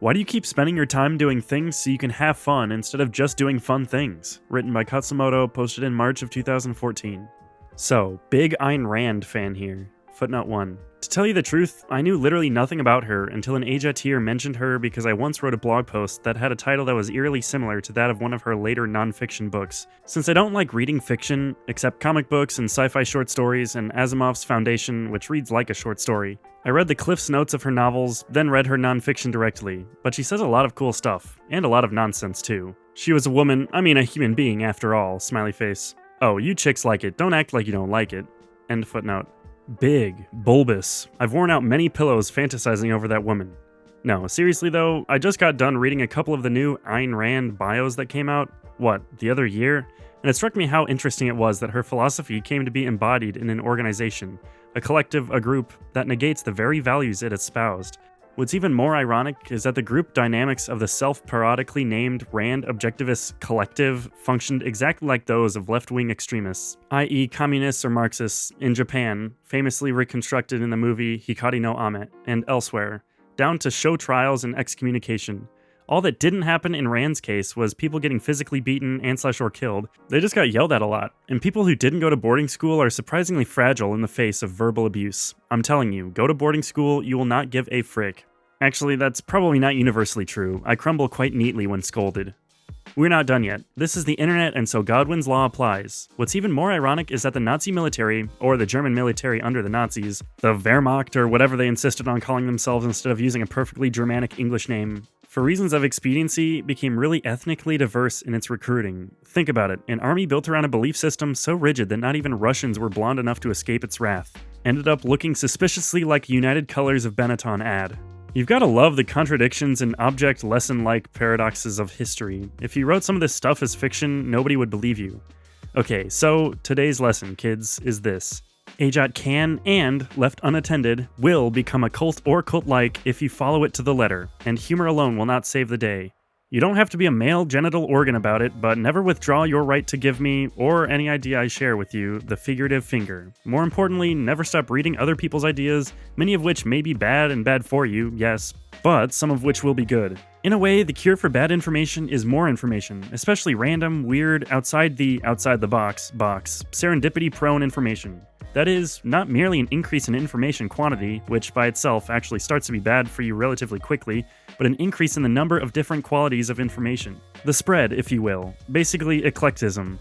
Why do you keep spending your time doing things so you can have fun instead of just doing fun things? Written by Khatzumoto, posted in March of 2014. So, big Ayn Rand fan here. Footnote 1. To tell you the truth, I knew literally nothing about her until an AJATT mentioned her because I once wrote a blog post that had a title that was eerily similar to that of one of her later non-fiction books. Since I don't like reading fiction, except comic books and sci-fi short stories and Asimov's Foundation, which reads like a short story, I read the Cliff's Notes of her novels, then read her non-fiction directly, but she says a lot of cool stuff, and a lot of nonsense too. She was a woman, a human being after all, smiley face. Oh, you chicks like it, don't act like you don't like it. End footnote. Big, bulbous. I've worn out many pillows fantasizing over that woman. No, seriously though, I just got done reading a couple of the new Ayn Rand bios that came out, the other year? And it struck me how interesting it was that her philosophy came to be embodied in an organization, a collective, a group, that negates the very values it espoused. What's even more ironic is that the group dynamics of the self-parodically named Rand Objectivist Collective functioned exactly like those of left-wing extremists, i.e. communists or Marxists, in Japan, famously reconstructed in the movie Hikari no Ame, and elsewhere, down to show trials and excommunication. All that didn't happen in Rand's case was people getting physically beaten and/or killed. They just got yelled at a lot. And people who didn't go to boarding school are surprisingly fragile in the face of verbal abuse. I'm telling you, go to boarding school, you will not give a frick. Actually, that's probably not universally true. I crumble quite neatly when scolded. We're not done yet. This is the internet, and so Godwin's law applies. What's even more ironic is that the Nazi military, or the German military under the Nazis, the Wehrmacht or whatever they insisted on calling themselves instead of using a perfectly Germanic English name, for reasons of expediency, became really ethnically diverse in its recruiting. Think about it, an army built around a belief system so rigid that not even Russians were blonde enough to escape its wrath. Ended up looking suspiciously like United Colors of Benetton ad. You've gotta love the contradictions and object lesson-like paradoxes of history. If you wrote some of this stuff as fiction, nobody would believe you. Okay, so today's lesson, kids, is this. AJATT can, and, left unattended, will become a cult or cult-like if you follow it to the letter, and humor alone will not save the day. You don't have to be a male genital organ about it, but never withdraw your right to give me, or any idea I share with you, the figurative finger. More importantly, never stop reading other people's ideas, many of which may be bad and bad for you, yes, but some of which will be good. In a way, the cure for bad information is more information, especially random, weird, outside the box, serendipity-prone information. That is, not merely an increase in information quantity, which by itself actually starts to be bad for you relatively quickly, but an increase in the number of different qualities of information. The spread, if you will. Basically, eclectism.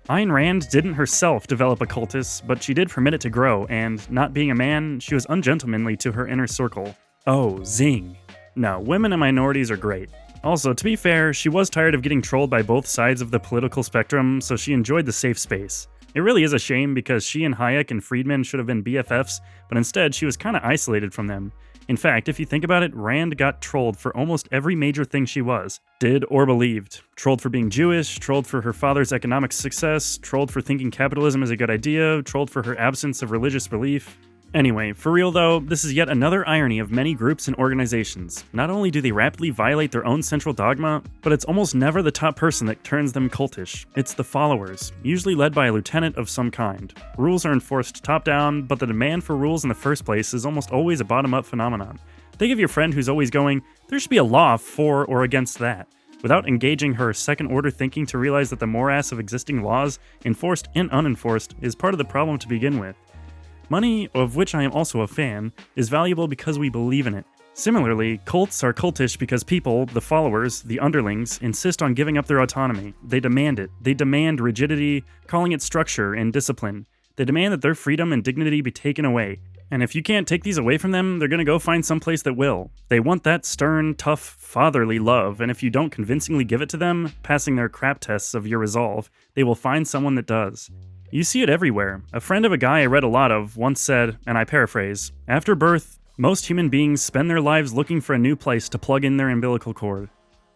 Ayn Rand didn't herself develop a cultus, but she did permit it to grow, and, not being a man, she was ungentlemanly to her inner circle. Oh, zing. No, women and minorities are great. Also, to be fair, she was tired of getting trolled by both sides of the political spectrum, so she enjoyed the safe space. It really is a shame because she and Hayek and Friedman should have been BFFs, but instead she was kinda isolated from them. In fact, if you think about it, Rand got trolled for almost every major thing she was, did or believed. Trolled for being Jewish, trolled for her father's economic success, trolled for thinking capitalism is a good idea, trolled for her absence of religious belief. Anyway, for real though, this is yet another irony of many groups and organizations. Not only do they rapidly violate their own central dogma, but it's almost never the top person that turns them cultish. It's the followers, usually led by a lieutenant of some kind. Rules are enforced top-down, but the demand for rules in the first place is almost always a bottom-up phenomenon. Think of your friend who's always going, there should be a law for or against that, without engaging her second-order thinking to realize that the morass of existing laws, enforced and unenforced, is part of the problem to begin with. Money, of which I am also a fan, is valuable because we believe in it. Similarly, cults are cultish because people, the followers, the underlings, insist on giving up their autonomy. They demand it. They demand rigidity, calling it structure and discipline. They demand that their freedom and dignity be taken away. And if you can't take these away from them, they're gonna go find someplace that will. They want that stern, tough, fatherly love, and if you don't convincingly give it to them, passing their crap tests of your resolve, they will find someone that does. You see it everywhere. A friend of a guy I read a lot of once said, and I paraphrase, after birth, most human beings spend their lives looking for a new place to plug in their umbilical cord.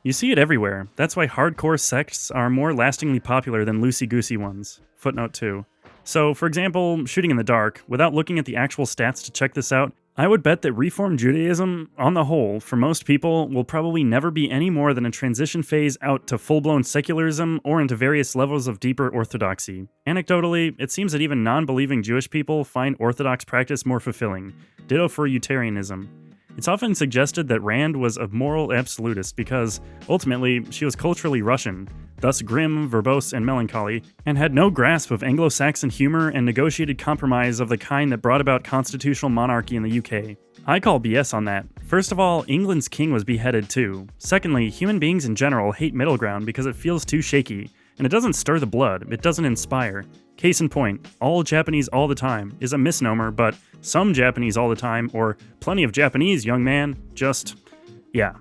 You see it everywhere. That's why hardcore sects are more lastingly popular than loosey-goosey ones. Footnote 2. So, for example, shooting in the dark, without looking at the actual stats to check this out, I would bet that Reform Judaism, on the whole, for most people, will probably never be any more than a transition phase out to full-blown secularism or into various levels of deeper orthodoxy. Anecdotally, it seems that even non-believing Jewish people find Orthodox practice more fulfilling. Ditto for Unitarianism. It's often suggested that Rand was a moral absolutist because, ultimately, she was culturally Russian, thus grim, verbose, and melancholy, and had no grasp of Anglo-Saxon humor and negotiated compromise of the kind that brought about constitutional monarchy in the UK. I call BS on that. First of all, England's king was beheaded too. Secondly, human beings in general hate middle ground because it feels too shaky, and it doesn't stir the blood, it doesn't inspire. Case in point, all Japanese all the time is a misnomer, but some Japanese all the time, or plenty of Japanese, young man, yeah.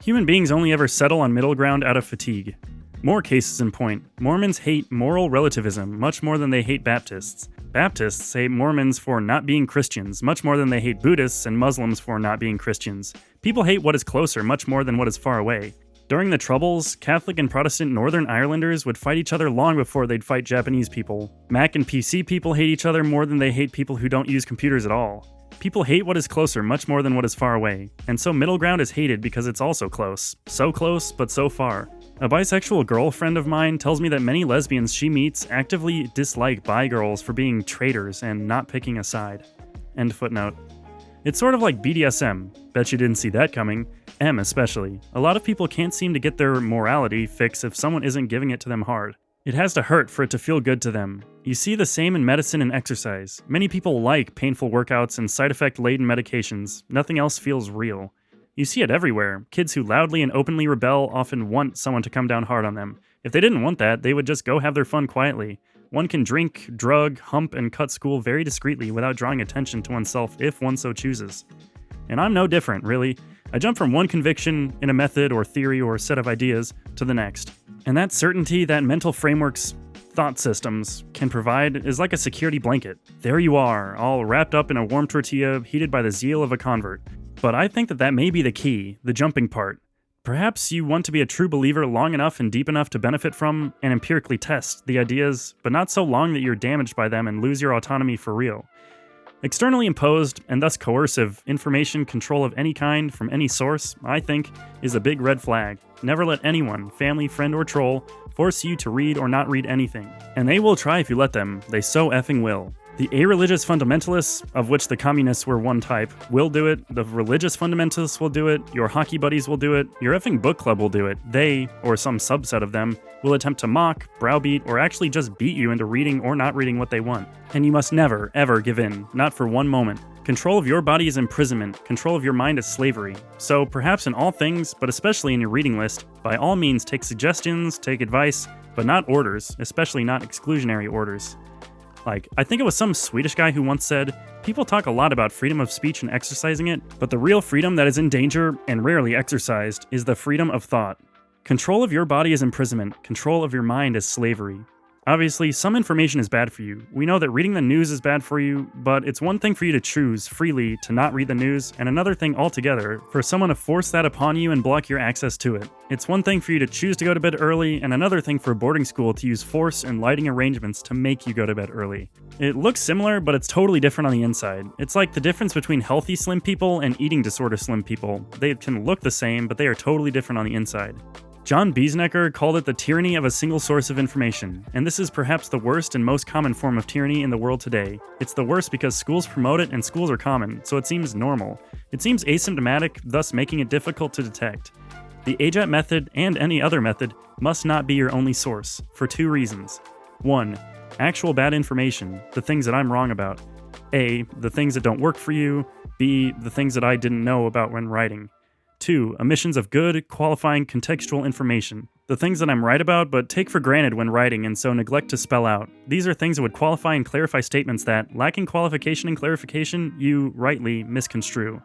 Human beings only ever settle on middle ground out of fatigue. More cases in point, Mormons hate moral relativism much more than they hate Baptists. Baptists hate Mormons for not being Christians much more than they hate Buddhists and Muslims for not being Christians. People hate what is closer much more than what is far away. During the Troubles, Catholic and Protestant Northern Irelanders would fight each other long before they'd fight Japanese people. Mac and PC people hate each other more than they hate people who don't use computers at all. People hate what is closer much more than what is far away, and so middle ground is hated because it's also close. So close, but so far. A bisexual girlfriend of mine tells me that many lesbians she meets actively dislike bi girls for being traitors and not picking a side. End footnote. It's sort of like BDSM. Bet you didn't see that coming. M especially. A lot of people can't seem to get their morality fix if someone isn't giving it to them hard. It has to hurt for it to feel good to them. You see the same in medicine and exercise. Many people like painful workouts and side effect-laden medications. Nothing else feels real. You see it everywhere. Kids who loudly and openly rebel often want someone to come down hard on them. If they didn't want that, they would just go have their fun quietly. One can drink, drug, hump, and cut school very discreetly without drawing attention to oneself if one so chooses. And I'm no different, really. I jump from one conviction in a method or theory or set of ideas to the next. And that certainty that mental frameworks, thought systems, can provide is like a security blanket. There you are, all wrapped up in a warm tortilla, heated by the zeal of a convert. But I think that may be the key, the jumping part. Perhaps you want to be a true believer long enough and deep enough to benefit from and empirically test the ideas, but not so long that you're damaged by them and lose your autonomy for real. Externally imposed, and thus coercive, information control of any kind from any source, I think, is a big red flag. Never let anyone, family, friend, or troll, force you to read or not read anything. And they will try if you let them, they so effing will. The a-religious fundamentalists, of which the communists were one type, will do it, the religious fundamentalists will do it, your hockey buddies will do it, your effing book club will do it, they, or some subset of them, will attempt to mock, browbeat, or actually just beat you into reading or not reading what they want. And you must never, ever give in, not for one moment. Control of your body is imprisonment, control of your mind is slavery. So perhaps in all things, but especially in your reading list, by all means take suggestions, take advice, but not orders, especially not exclusionary orders. I think it was some Swedish guy who once said, people talk a lot about freedom of speech and exercising it, but the real freedom that is in danger, and rarely exercised, is the freedom of thought. Control of your body is imprisonment, control of your mind is slavery. Obviously, some information is bad for you. We know that reading the news is bad for you, but it's one thing for you to choose freely to not read the news, and another thing altogether for someone to force that upon you and block your access to it. It's one thing for you to choose to go to bed early, and another thing for a boarding school to use force and lighting arrangements to make you go to bed early. It looks similar, but it's totally different on the inside. It's like the difference between healthy slim people and eating disorder slim people. They can look the same, but they are totally different on the inside. John Biesnecker called it the tyranny of a single source of information, and this is perhaps the worst and most common form of tyranny in the world today. It's the worst because schools promote it and schools are common, so it seems normal. It seems asymptomatic, thus making it difficult to detect. The AJATT method, and any other method, must not be your only source, for two reasons. 1. Actual bad information, the things that I'm wrong about. A. The things that don't work for you. B. The things that I didn't know about when writing. 2. Omissions of good, qualifying, contextual information. The things that I'm right about but take for granted when writing and so neglect to spell out. These are things that would qualify and clarify statements that, lacking qualification and clarification, you, rightly, misconstrue.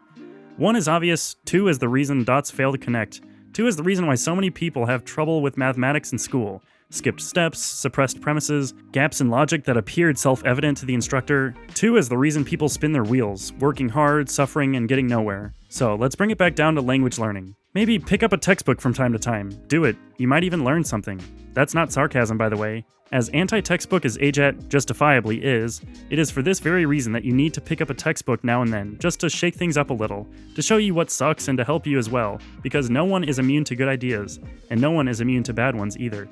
1 is obvious, 2 is the reason dots fail to connect. 2 is the reason why so many people have trouble with mathematics in school. Skipped steps, suppressed premises, gaps in logic that appeared self-evident to the instructor. 2 is the reason people spin their wheels, working hard, suffering, and getting nowhere. So let's bring it back down to language learning. Maybe pick up a textbook from time to time. Do it. You might even learn something. That's not sarcasm, by the way. As anti-textbook as AJATT justifiably is, it is for this very reason that you need to pick up a textbook now and then, just to shake things up a little, to show you what sucks and to help you as well, because no one is immune to good ideas, and no one is immune to bad ones either.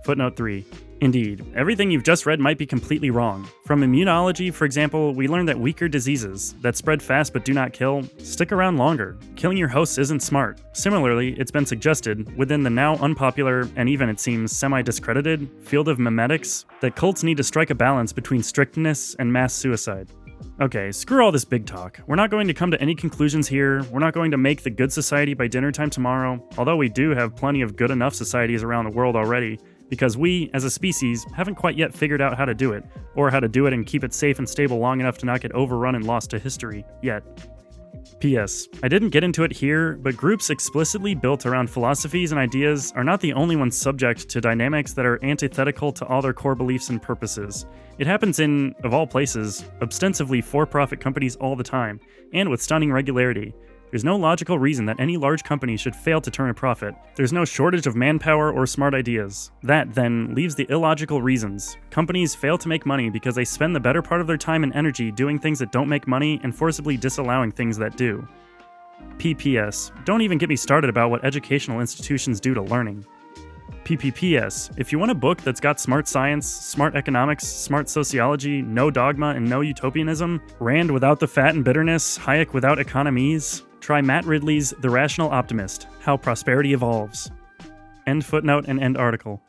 Footnote 3. Indeed, everything you've just read might be completely wrong. From immunology, for example, we learned that weaker diseases, that spread fast but do not kill, stick around longer. Killing your hosts isn't smart. Similarly, it's been suggested, within the now unpopular, and even it seems semi-discredited, field of memetics, that cults need to strike a balance between strictness and mass suicide. Okay, screw all this big talk. We're not going to come to any conclusions here. We're not going to make the good society by dinner time tomorrow, although we do have plenty of good enough societies around the world already, because we, as a species, haven't quite yet figured out how to do it, or how to do it and keep it safe and stable long enough to not get overrun and lost to history, yet. P.S. I didn't get into it here, but groups explicitly built around philosophies and ideas are not the only ones subject to dynamics that are antithetical to all their core beliefs and purposes. It happens in, of all places, ostensibly for-profit companies all the time, and with stunning regularity. There's no logical reason that any large company should fail to turn a profit. There's no shortage of manpower or smart ideas. That, then, leaves the illogical reasons. Companies fail to make money because they spend the better part of their time and energy doing things that don't make money and forcibly disallowing things that do. PPS. Don't even get me started about what educational institutions do to learning. PPPS. If you want a book that's got smart science, smart economics, smart sociology, no dogma, and no utopianism, Rand without the fat and bitterness, Hayek without economies, try Matt Ridley's The Rational Optimist: How Prosperity Evolves. End footnote and end article.